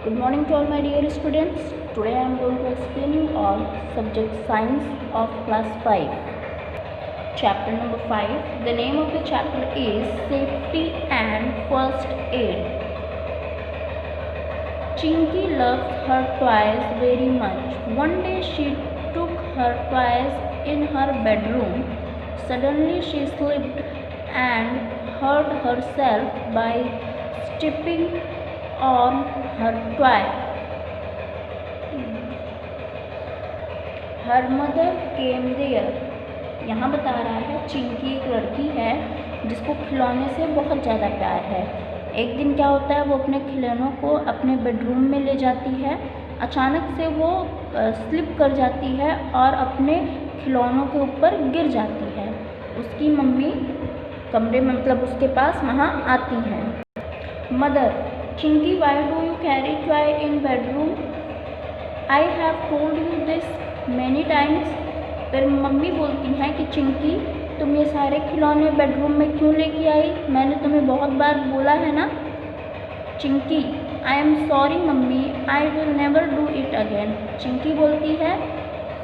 Good morning to all my dear students. Today I am going to explain you all subject science of class 5. Chapter number 5. The name of the chapter is Safety and First Aid. Chinky loves her toys very much. One day she took her toys in her bedroom. Suddenly she slipped and hurt herself by stepping on her toy. Her mother came there. यहाँ बता रहा है चिंकी एक लड़की है जिसको खिलौने से बहुत ज़्यादा प्यार है। एक दिन क्या होता है, वो अपने खिलौनों को अपने बेडरूम में ले जाती है। अचानक से वो स्लिप कर जाती है और अपने खिलौनों के ऊपर गिर जाती है। उसकी मम्मी कमरे में मतलब उसके पास वहाँ आती हैं। Mother: Chinky, why do you carry toy in bedroom? I have told you this many times. फिर मम्मी बोलती हैं कि चिंकी, तुम ये सारे खिलौने बेडरूम में क्यों लेके आई? मैंने तुम्हें बहुत बार बोला है ना। Chinki: I am sorry mummy, I will never do it again. Chinki बोलती है,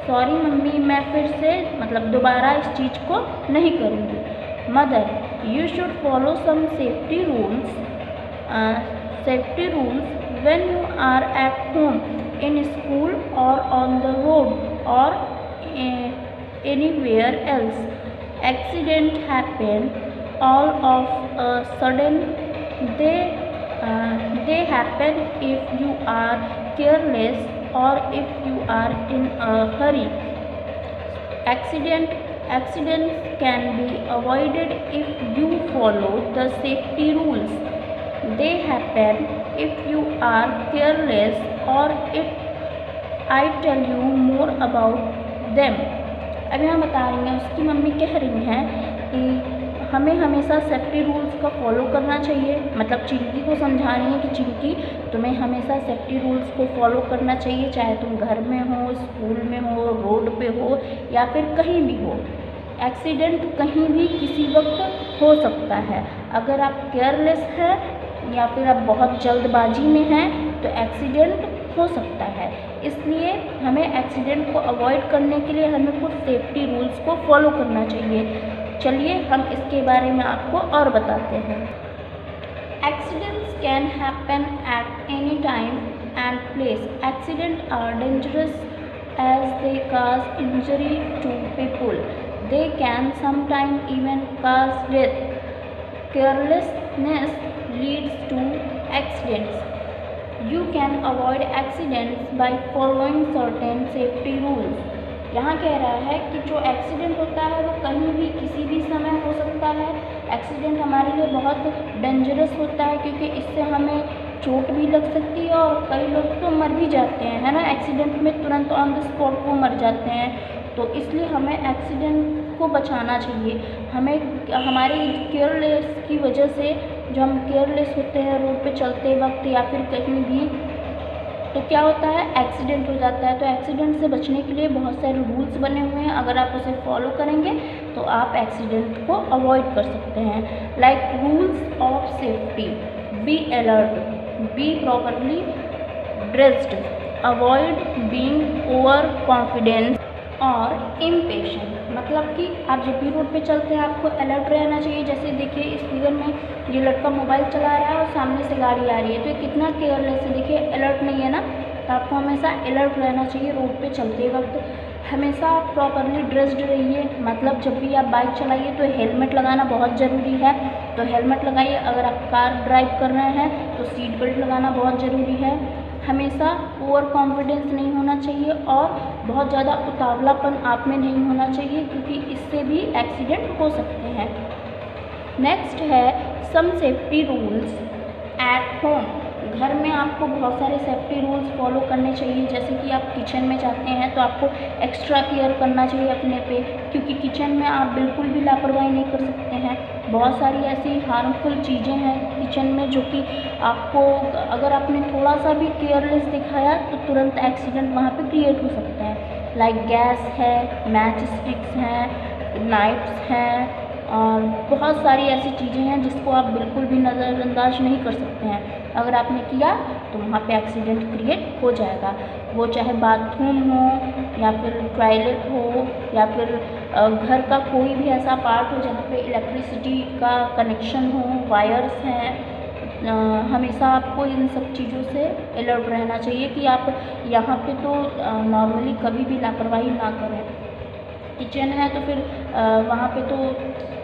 सॉरी मम्मी, मैं फिर से मतलब दोबारा इस चीज़ को नहीं करूँगी। Mother: You should follow some safety rules. Safety rules when you are at home, in school or on the road or anywhere else. Accident happen all of a sudden. They happen if you are careless or if you are in a hurry. Accidents can be avoided if you follow the safety rules. They happen if you are careless or if I tell you more about them. अब यहाँ बता रही हैं, उसकी mummy कह रही हैं कि हमें हमेशा सेफ्टी रूल्स का फॉलो करना चाहिए। मतलब चिंकी को समझा रही हैं कि चिंकी, तुम्हें हमेशा सेफ्टी रूल्स को फॉलो करना चाहिए, चाहे तुम घर में हो, स्कूल में हो, रोड पे हो या फिर कहीं भी हो। एक्सीडेंट कहीं भी किसी वक्त हो सकता है। अगर आप केयरलेस हैं या फिर आप बहुत जल्दबाजी में हैं तो एक्सीडेंट हो सकता है। इसलिए हमें एक्सीडेंट को अवॉइड करने के लिए हमें कुछ सेफ्टी रूल्स को फॉलो करना चाहिए। चलिए हम इसके बारे में आपको और बताते हैं। Accidents can happen at any time and place. Accident are dangerous as they cause injury to people. They can sometimes even cause death. Carelessness leads to accidents. You can avoid accidents by following certain safety rules. यहाँ कह रहा है कि जो accident होता है वो कहीं भी किसी भी समय हो सकता है। एक्सीडेंट हमारे लिए बहुत डेंजरस होता है क्योंकि इससे हमें चोट भी लग सकती है और कई लोग तो मर भी जाते हैं, है ना। एक्सीडेंट में तुरंत ऑन द स्पॉट वो मर जाते हैं। तो इसलिए हमें एक्सीडेंट को बचाना चाहिए। हमें हमारी केयरलेस की वजह से, जो हम केयरलेस होते हैं रोड पे चलते वक्त या फिर कहीं भी, तो क्या होता है, एक्सीडेंट हो जाता है। तो एक्सीडेंट से बचने के लिए बहुत सारे रूल्स बने हुए हैं। अगर आप उसे फॉलो करेंगे तो आप एक्सीडेंट को अवॉइड कर सकते हैं। Like rules of safety: be alert, be properly dressed, avoid being over confidence और इम्पेशेंट। मतलब कि आप जब भी रोड पे चलते हैं आपको अलर्ट रहना चाहिए। जैसे देखिए इस फिगर में ये लड़का मोबाइल चला रहा है और सामने से गाड़ी आ रही है, तो ये कितना केयरलेस है, देखिए अलर्ट नहीं है ना। तो आपको हमेशा अलर्ट रहना चाहिए रोड पे चलते वक्त। हमेशा आप प्रॉपरली ड्रेस्ड रहिए। मतलब जब भी आप बाइक चलाइए तो हेलमेट लगाना बहुत ज़रूरी है, तो हेलमेट लगाइए। अगर आप कार ड्राइव कर रहे हैं तो सीट बेल्ट लगाना बहुत ज़रूरी है। हमेशा ओवर कॉन्फिडेंस नहीं होना चाहिए और बहुत ज़्यादा उतावलापन आप में नहीं होना चाहिए क्योंकि इससे भी एक्सीडेंट हो सकते हैं। नेक्स्ट है सम सेफ्टी रूल्स एट होम. घर में आपको बहुत सारे सेफ्टी रूल्स फॉलो करने चाहिए. जैसे कि आप किचन में जाते हैं तो आपको एक्स्ट्रा केयर करना चाहिए अपने पे, क्योंकि किचन में आप बिल्कुल भी लापरवाही नहीं कर सकते हैं. बहुत सारी ऐसी हार्मफुल चीज़ें हैं किचन में जो कि आपको, अगर आपने थोड़ा सा भी केयरलेस दिखाया तो तुरंत एक्सीडेंट वहाँ पे क्रिएट हो सकता है. लाइक गैस है, मैच स्टिक्स हैं, नाइफ्स हैं और बहुत सारी ऐसी चीज़ें हैं जिसको आप बिल्कुल भी नज़रअंदाज नहीं कर सकते हैं. अगर आपने किया तो वहाँ पे एक्सीडेंट क्रिएट हो जाएगा। वो चाहे बाथरूम हो या फिर टॉयलेट हो या फिर घर का कोई भी ऐसा पार्ट हो जहाँ पे इलेक्ट्रिसिटी का कनेक्शन हो, वायर्स हैं, हमेशा आपको इन सब चीज़ों से अलर्ट रहना चाहिए कि आप यहाँ पे तो नॉर्मली कभी भी लापरवाही ना करें। किचन है तो फिर वहाँ पे तो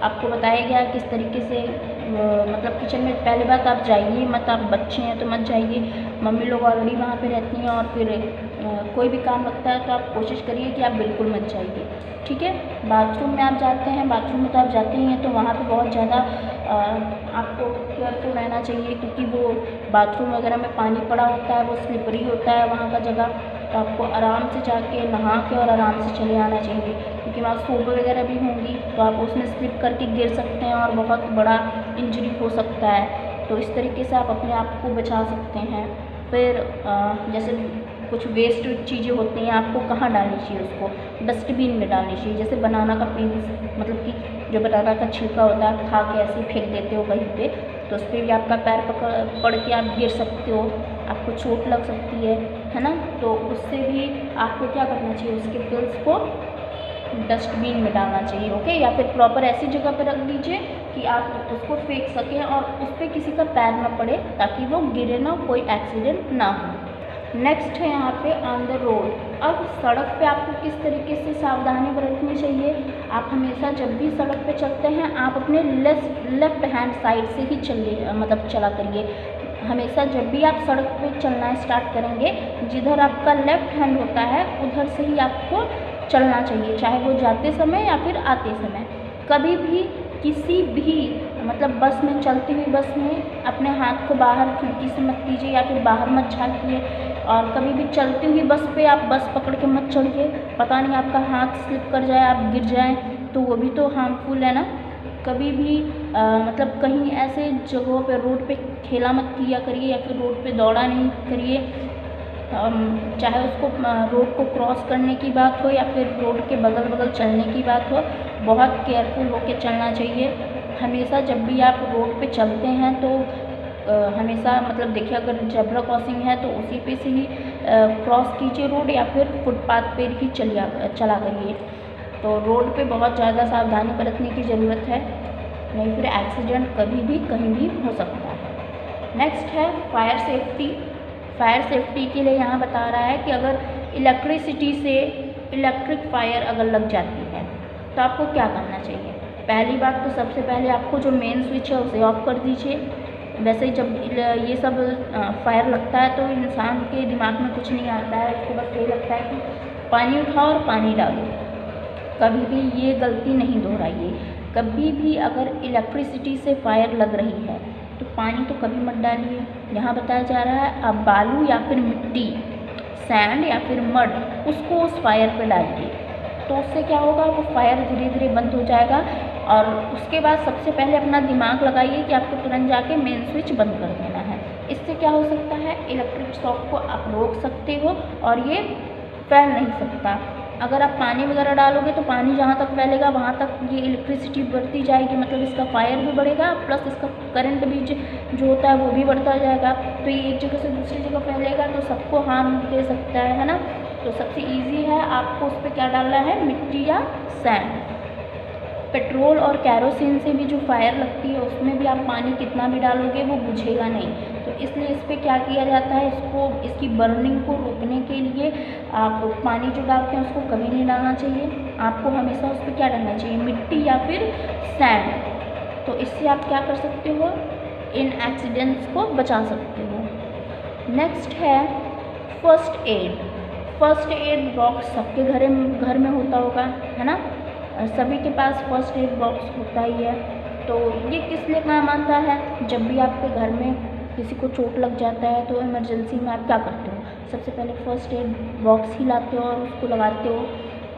आपको बताया गया किस तरीके से मतलब किचन में पहले बात आप जाइए मत, आप बच्चे हैं तो मत जाइए। मम्मी लोग ऑलरेडी वहाँ पे रहती हैं और फिर कोई भी काम लगता है तो आप कोशिश करिए कि आप बिल्कुल मत जाइए, ठीक है। बाथरूम में आप जाते हैं, बाथरूम में तो आप जाते ही हैं, तो वहाँ पे बहुत ज़्यादा आपको केयरफुल रहना चाहिए क्योंकि वो बाथरूम वगैरह में पानी पड़ा होता है, वो स्लिपरी होता है वहाँ का जगह, तो आपको आराम से जाके नहा के और आराम से चले आना चाहिए क्योंकि वहाँ सोप वगैरह भी होंगी तो आप उसमें स्लिप करके गिर सकते हैं और बहुत बड़ा इंजरी हो सकता है। तो इस तरीके से आप अपने आप को बचा सकते हैं। फिर जैसे कुछ वेस्ट चीज़ें होती हैं, आपको कहाँ डालनी चाहिए, उसको डस्टबिन में डालनी चाहिए। जैसे बनाना का पीस मतलब कि जो बनाना का छिलका होता है, खा के ऐसे ही फेंक देते हो कहीं पे, तो उस पर भी आपका पैर पड़ के आप गिर सकते हो, आपको चोट लग सकती है ना। तो उससे भी आपको क्या करना चाहिए, उसके पिल्स को डस्टबिन में डालना चाहिए, ओके। या फिर प्रॉपर ऐसी जगह पर रख दीजिए कि आप उसको फेंक सकें और उस पर किसी का पैर ना पड़े ताकि वो गिरे ना, कोई एक्सीडेंट ना हो। नेक्स्ट है यहाँ पे ऑन द रोड। अब सड़क पे आपको किस तरीके से सावधानी बरतनी चाहिए। आप हमेशा जब भी सड़क पे चलते हैं आप अपने लेफ़्ट हैंड साइड से ही चला करिए। हमेशा जब भी आप सड़क पे चलना स्टार्ट करेंगे, जिधर आपका लेफ़्ट हैंड होता है उधर से ही आपको चलना चाहिए, चाहे वो जाते समय या फिर आते समय। कभी भी किसी भी मतलब बस में, चलती हुई बस में अपने हाथ को बाहर खिड़की से मत कीजिए या फिर बाहर मत झाँकिए। और कभी भी चलती हुई बस पे आप बस पकड़ के मत चढ़िए, पता नहीं आपका हाथ स्लिप कर जाए, आप गिर जाएं तो वो भी तो हार्मफुल है ना। कभी भी मतलब कहीं ऐसे जगहों पे रोड पे खेला मत किया करिए या फिर रोड पे दौड़ा नहीं करिए। चाहे उसको रोड को क्रॉस करने की बात हो या फिर रोड के बगल बगल चलने की बात हो, बहुत केयरफुल होकर चलना चाहिए। हमेशा जब भी आप रोड पे चलते हैं तो हमेशा मतलब देखिए, अगर जेब्रा क्रॉसिंग है तो उसी पे से ही क्रॉस कीजिए रोड या फिर फुटपाथ पे ही चला करिए। तो रोड पे बहुत ज़्यादा सावधानी बरतने की ज़रूरत है, नहीं फिर एक्सीडेंट कभी भी कहीं भी हो सकता है। नेक्स्ट है फायर सेफ्टी। फायर सेफ्टी के लिए यहाँ बता रहा है कि अगर इलेक्ट्रिसिटी से इलेक्ट्रिक फायर अगर लग जाती है तो आपको क्या करना चाहिए। पहली बात तो सबसे पहले आपको जो मेन स्विच है उसे ऑफ कर दीजिए। वैसे जब ये सब फायर लगता है तो इंसान के दिमाग में कुछ नहीं आता है, उसको बस ये लगता है कि पानी उठाओ और पानी डालो। कभी भी ये गलती नहीं दोहराइए। कभी भी अगर इलेक्ट्रिसिटी से फायर लग रही है तो पानी तो कभी मत डालिए। यहाँ बताया जा रहा है आप बालू या फिर मिट्टी, सैंड या फिर मड, उसको उस फायर पे डालिए। तो उससे क्या होगा, वो फायर धीरे धीरे बंद हो जाएगा। और उसके बाद सबसे पहले अपना दिमाग लगाइए कि आपको तुरंत जाके मेन स्विच बंद कर देना है। इससे क्या हो सकता है, इलेक्ट्रिक शॉक को आप रोक सकते हो और ये फैल नहीं सकता। अगर आप पानी वगैरह डालोगे तो पानी जहाँ तक फैलेगा वहाँ तक ये इलेक्ट्रिसिटी बढ़ती जाएगी, मतलब इसका फायर भी बढ़ेगा प्लस इसका करंट भी जो होता है वो भी बढ़ता जाएगा। तो ये एक जगह से दूसरी जगह फैलेगा तो सबको हार्म दे सकता है ना। तो सबसे इजी है, आपको उस पर क्या डालना है, मिट्टी या सैंड। पेट्रोल और कैरोसिन से भी जो फायर लगती है उसमें भी आप पानी कितना भी डालोगे वो बुझेगा नहीं। तो इसलिए इस पर क्या किया जाता है, इसकी बर्निंग को रोकने के लिए आप पानी जो डालते हैं उसको कभी नहीं डालना चाहिए। आपको हमेशा उस पर क्या डालना चाहिए, मिट्टी या फिर सैंड। तो इससे आप क्या कर सकते हो, इन एक्सीडेंट्स को बचा सकते हो। नेक्स्ट है first aid. First aid box सबके घर में होता होगा, है ना। सभी के पास फर्स्ट एड बॉक्स होता ही है। तो ये किस लिए काम आता है, जब भी आपके घर में किसी को चोट लग जाता है तो इमरजेंसी में आप क्या करते हो, सबसे पहले फर्स्ट एड बॉक्स ही लाते हो और उसको लगाते हो।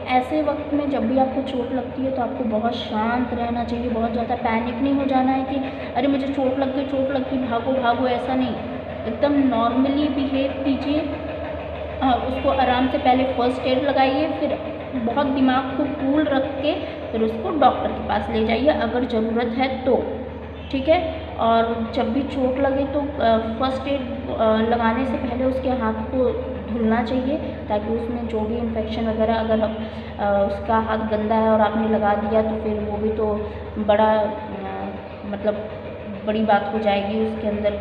ऐसे वक्त में जब भी आपको चोट लगती है तो आपको बहुत शांत रहना चाहिए, बहुत ज़्यादा पैनिक नहीं हो जाना है कि अरे मुझे चोट लग गई भागो भागो, ऐसा नहीं। एकदम नॉर्मली बिहेव कीजिए और उसको आराम से पहले फर्स्ट एड लगाइए, फिर बहुत दिमाग को कूल रख के फिर उसको डॉक्टर के पास ले जाइए अगर ज़रूरत है तो, ठीक है। और जब भी चोट लगे तो फर्स्ट एड लगाने से पहले उसके हाथ को धुलना चाहिए, ताकि उसमें जो भी इन्फेक्शन वगैरह अगर उसका हाथ गंदा है और आपने लगा दिया तो फिर वो भी तो बड़ा मतलब बड़ी बात हो जाएगी, उसके अंदर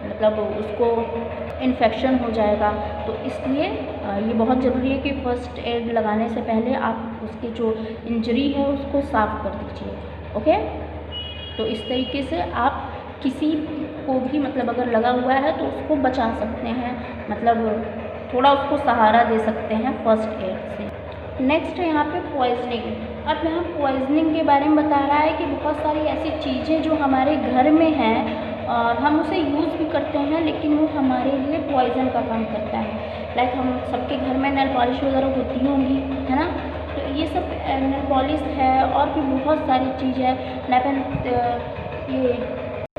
मतलब उसको इन्फेक्शन हो जाएगा। तो इसलिए ये बहुत ज़रूरी है कि फ़र्स्ट एड लगाने से पहले आप उसकी जो इंजरी है उसको साफ़ कर दीजिए। ओके, तो इस तरीके से आप किसी को भी मतलब अगर लगा हुआ है तो उसको बचा सकते हैं, मतलब थोड़ा उसको सहारा दे सकते हैं फ़र्स्ट एड से। नेक्स्ट है यहाँ पे पॉइजनिंग। अब यहाँ पॉइजनिंग के बारे में बता रहा है कि बहुत सारी ऐसी चीज़ें जो हमारे घर में हैं और हम उसे यूज़ भी करते हैं, लेकिन वो हमारे लिए पॉइज़न का काम करता है। लाइक हम सबके घर में नेल पॉलिश वगैरह होती होंगी, है ना। तो ये सब नेल पॉलिश है और भी बहुत सारी चीज़ है, ये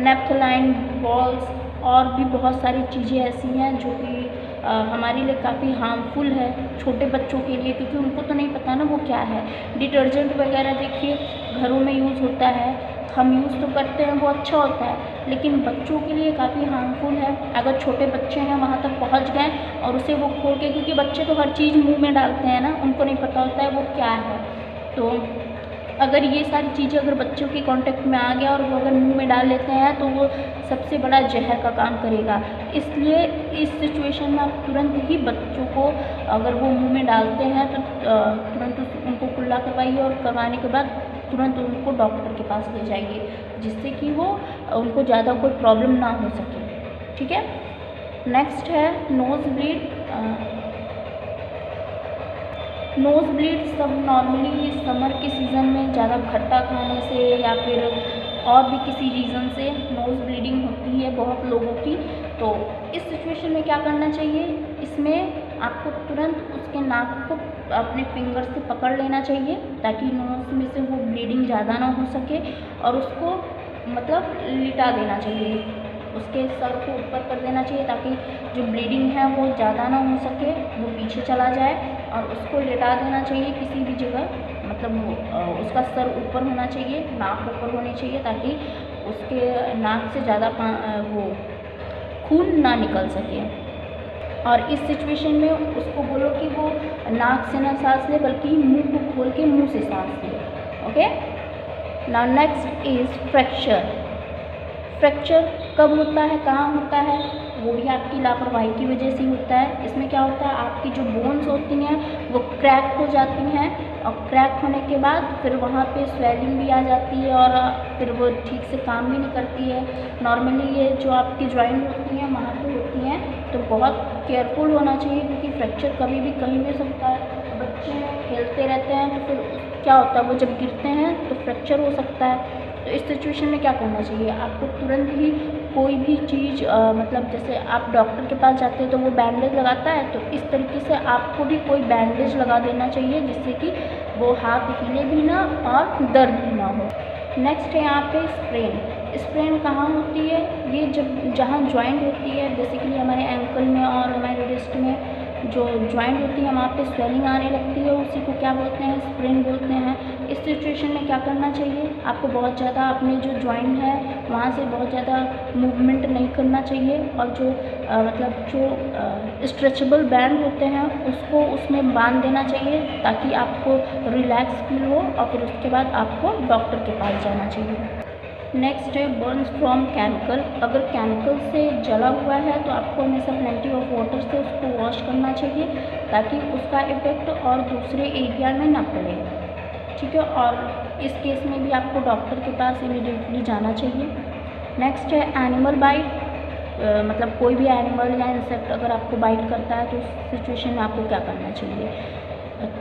नेप्थोलाइन बॉल्स और भी बहुत सारी चीज़ें ऐसी हैं जो कि हमारे लिए काफ़ी हार्मफुल है छोटे बच्चों के लिए, क्योंकि उनको तो नहीं पता ना वो क्या है। डिटर्जेंट वगैरह देखिए घरों में यूज़ होता है, हम यूज़ तो करते हैं, वो अच्छा होता है, लेकिन बच्चों के लिए काफ़ी हार्मफुल है। अगर छोटे बच्चे हैं वहाँ तक पहुँच गए और उसे वो खोल के, क्योंकि बच्चे तो हर चीज़ मुँह में डालते हैं ना, उनको नहीं पता होता है वो क्या है। तो अगर ये सारी चीज़ें अगर बच्चों के कांटेक्ट में आ गया और वो अगर मुंह में डाल लेते हैं तो वो सबसे बड़ा जहर का काम करेगा। इसलिए इस सिचुएशन में आप तुरंत ही बच्चों को अगर वो मुंह में डालते हैं तो तुरंत उनको कुल्ला करवाइए और करवाने के बाद तुरंत उनको डॉक्टर के पास ले जाइए, जिससे कि वो उनको ज़्यादा कोई प्रॉब्लम ना हो सके। ठीक है, नेक्स्ट है नोज़ ब्लीड। नोज़ ब्लीड सब नॉर्मली समर के सीज़न में ज़्यादा खट्टा खाने से या फिर और भी किसी रीज़न से नोज़ ब्लीडिंग होती है बहुत लोगों की। तो इस सिचुएशन में क्या करना चाहिए, इसमें आपको तुरंत उसके नाक को अपने फिंगर से पकड़ लेना चाहिए ताकि नोज़ में से वो ब्लीडिंग ज़्यादा ना हो सके, और उसको मतलब लिटा देना चाहिए, उसके सर को ऊपर कर देना चाहिए ताकि जो ब्लीडिंग है वो ज़्यादा ना हो सके, वो पीछे चला जाए, और उसको लेटा देना चाहिए किसी भी जगह, मतलब उसका सर ऊपर होना चाहिए, नाक ऊपर होनी चाहिए ताकि उसके नाक से ज़्यादा वो खून ना निकल सके। और इस सिचुएशन में उसको बोलो कि वो नाक से ना सांस ले बल्कि मुंह को खोल के मुंह से सांस ले। Okay, now next is fracture. Fracture कब होता है, कहाँ होता है, वो भी आपकी लापरवाही की वजह से होता है। इसमें क्या होता है, आपकी जो बोन्स होती हैं वो क्रैक हो जाती हैं, और क्रैक होने के बाद फिर वहाँ पे स्वेलिंग भी आ जाती है और फिर वो ठीक से काम भी नहीं करती है। नॉर्मली ये जो आपकी जॉइंट होती हैं वहाँ पे होती हैं, तो बहुत केयरफुल होना चाहिए, क्योंकि फ्रैक्चर कभी भी कहीं भी हो सकता है। बच्चे खेलते रहते हैं तो फिर क्या होता है, वो जब गिरते हैं तो फ्रैक्चर हो सकता है। तो इस सिचुएशन में क्या करना चाहिए, आपको तुरंत ही कोई भी चीज़ मतलब जैसे आप डॉक्टर के पास जाते हैं तो वो बैंडेज लगाता है, तो इस तरीके से आपको भी कोई बैंडेज लगा देना चाहिए जिससे कि वो हाथ हिले भी ना और दर्द भी ना हो। नेक्स्ट है यहाँ पे स्प्रेन। स्प्रेन कहाँ होती है, ये जब जहाँ जॉइंट होती है, बेसिकली हमारे एंकल में और हमारे रिस्ट में जो जॉइंट होती है वहाँ पे स्वेलिंग आने लगती है, उसी को क्या बोलते हैं, स्प्रेन बोलते हैं। इस सिचुएशन में क्या करना चाहिए, आपको बहुत ज़्यादा अपने जो जॉइंट है वहाँ से बहुत ज़्यादा मूवमेंट नहीं करना चाहिए, और जो मतलब जो स्ट्रेचेबल बैंड होते हैं उसको उसमें बांध देना चाहिए ताकि आपको रिलैक्स फील हो, और फिर उसके बाद आपको डॉक्टर के पास जाना चाहिए। नेक्स्ट है बर्न्स फ्रॉम केमिकल। अगर केमिकल से जला हुआ है तो आपको हमेशा प्लेंटी ऑफ वाटर से उसको वॉश करना चाहिए ताकि उसका इफ़ेक्ट और दूसरे एरिया में ना पड़े। ठीक है, और इस केस में भी आपको डॉक्टर के पास इमीडिएटली जाना चाहिए। नेक्स्ट है एनिमल बाइट। मतलब कोई भी एनिमल या इंसेक्ट अगर आपको बाइट करता है तो उस सिचुएशन में आपको क्या करना चाहिए,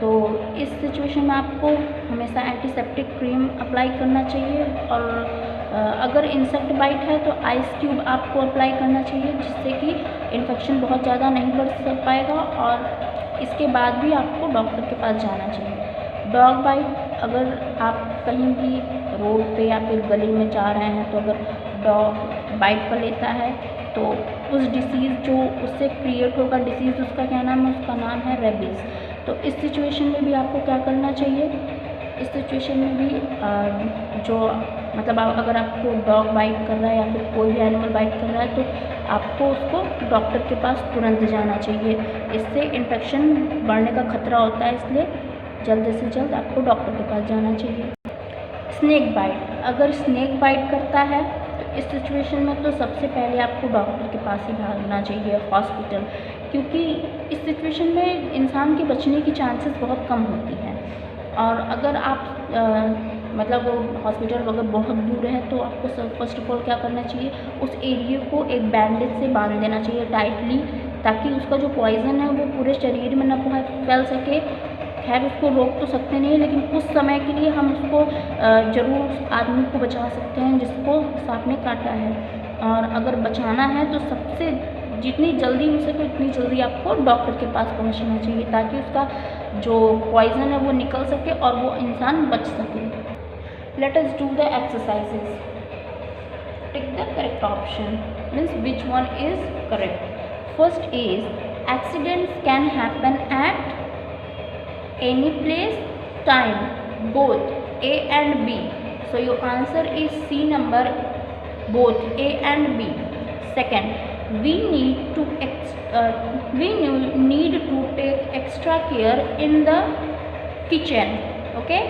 तो इस सिचुएशन में आपको हमेशा एंटीसेप्टिक क्रीम अप्लाई करना चाहिए, और अगर इंसेक्ट बाइट है तो आइस क्यूब आपको अप्लाई करना चाहिए जिससे कि इन्फेक्शन बहुत ज़्यादा नहीं बढ़ पाएगा, और इसके बाद भी आपको डॉक्टर के पास जाना चाहिए। डॉग बाइट, अगर आप कहीं भी रोड पे या फिर गली में जा रहे हैं तो अगर डॉग बाइट कर लेता है तो उस डिसीज़ जो उससे क्रिएट होगा, डिसीज़ उसका क्या नाम है, उसका नाम है रेबीज़। तो इस सिचुएशन में भी आपको क्या करना चाहिए, इस सिचुएशन में भी जो मतलब अगर आपको डॉग बाइट कर रहा है या फिर कोई भी एनिमल बाइट कर रहा है तो आपको उसको डॉक्टर के पास तुरंत जाना चाहिए। इससे इन्फेक्शन बढ़ने का खतरा होता है, इसलिए जल्द से जल्द आपको डॉक्टर के पास जाना चाहिए। स्नेक बाइट, अगर स्नेक बाइट करता है तो इस सिचुएशन में तो सबसे पहले आपको डॉक्टर के पास ही भागना चाहिए, हॉस्पिटल, क्योंकि इस सिचुएशन में इंसान के बचने की चांसेस बहुत कम होती हैं। और अगर आप मतलब हॉस्पिटल अगर बहुत दूर है तो आपको फर्स्ट ऑफ ऑल क्या करना चाहिए, उस एरिया को एक बैंडेज से बांध देना चाहिए टाइटली, ताकि उसका जो पॉइज़न है वो पूरे शरीर में न फैल सके। खैर उसको रोक तो सकते नहीं, लेकिन कुछ समय के लिए हम उसको ज़रूर उस आदमी को बचा सकते हैं जिसको सांप ने काटा है। और अगर बचाना है तो सबसे जितनी जल्दी हो सके उतनी जल्दी आपको डॉक्टर के पास पहुंचना चाहिए, ताकि उसका जो पॉइज़न है वो निकल सके और वो इंसान बच सके। Let us do the exercises. Tick the correct option, means which one is correct. First is accidents can happen eight any place, time, both A and B. So your answer is C number, both A and B. Second, we need to take extra care in the kitchen. Okay.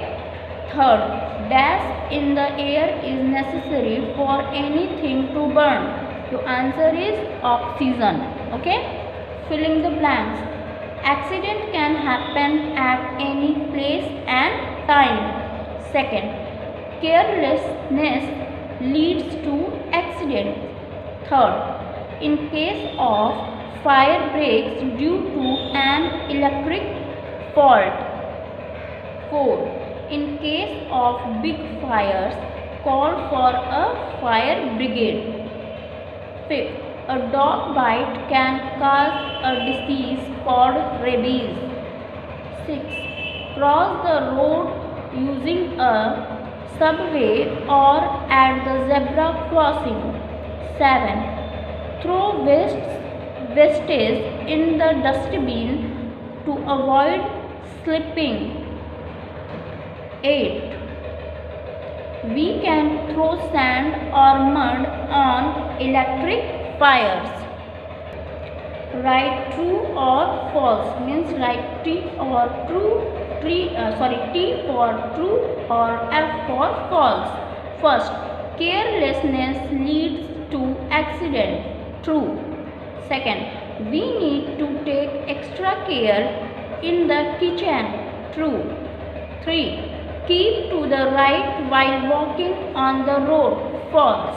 Third, gas in the air is necessary for anything to burn. Your answer is oxygen. Okay. Filling the blanks. Accident can happen at any place and time. Second, carelessness leads to accident. Third, in case of fire breaks due to an electric fault. Fourth, in case of big fires, call for a fire brigade. Fifth, a dog bite can cause a disease called rabies. 6. Cross the road using a subway or at the zebra crossing. 7. Throw wastage in the dustbin to avoid slipping. 8. We can throw sand or mud on electric fires. Write true or false, means write T for true, T for true or F for false. First, carelessness leads to accident. True. Second, we need to take extra care in the kitchen. True. 3. Keep to the right while walking on the road. False.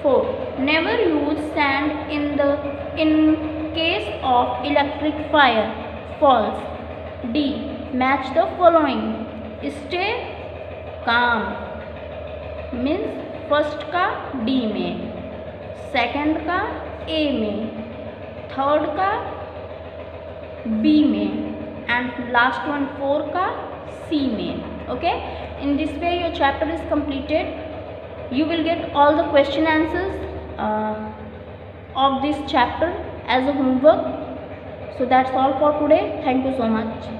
4. Never use sand in case of electric fire. False. D. Match the following. Stay calm, means first का D में, second का A में, third का B में and last one 4 का C में. Okay, in this way your chapter is completed. You will get all the question answers of this chapter as a homework. So that's all for today. Thank you so much.